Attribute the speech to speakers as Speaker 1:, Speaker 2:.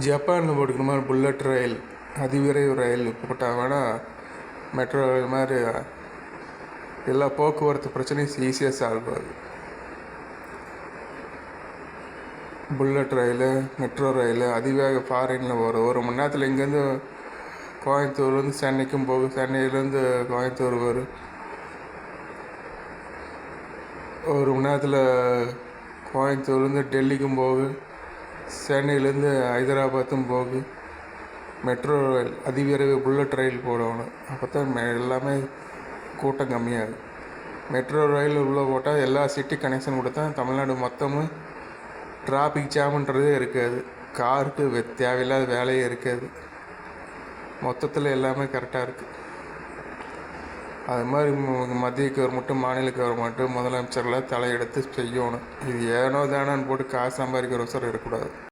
Speaker 1: ஜப்பானில் போட்டுக்கிற மாதிரி புல்லட் ரயில், அதிவிரைவு ரயில் போட்டால் வேணால் மெட்ரோ ரயில் மாதிரி எல்லா போக்குவரத்து பிரச்சனையும் ஈஸியாக சால்வ் ஆகுது. புல்லட் ரயில், மெட்ரோ ரயில் அதிவேக ஃபாரினில் வரும். ஒரு மணி நேரத்தில் இங்கேருந்து கோயம்புத்தூர்லேருந்து சென்னைக்கும் போகும், சென்னையிலேருந்து கோயம்புத்தூர் வரும். ஒரு மணி நேரத்தில் கோயம்புத்தூர்லேருந்து டெல்லிக்கும் போகும், சென்னையிலேருந்து ஹைதராபாத்தும் போகும். மெட்ரோ ரயில், அதிவிரைவு புல்லட் ரயில் போடணும். அப்போ தான் எல்லாமே கூட்டம் கம்மியாகும். மெட்ரோ ரயில் உள்ளே போட்டால் எல்லா சிட்டி கனெக்ஷன் கொடுத்தா தமிழ்நாடு மொத்தமும் டிராஃபிக் ஜாமுன்றதே இருக்காது. காருக்கு தேவையில்லாத வேலையே இருக்காது. மொத்தத்தில் எல்லாமே கரெக்டாக இருக்குது. அது மாதிரி மத்திய கவர்மெண்ட்டு, மாநில கவர்மெண்ட்டு, முதலமைச்சர்லாம் தலையெடுத்து செய்யணும். இது ஏனோ தானோன்னு போட்டு காசு சம்பாதிக்கிறவசரம் இருக்கக்கூடாது.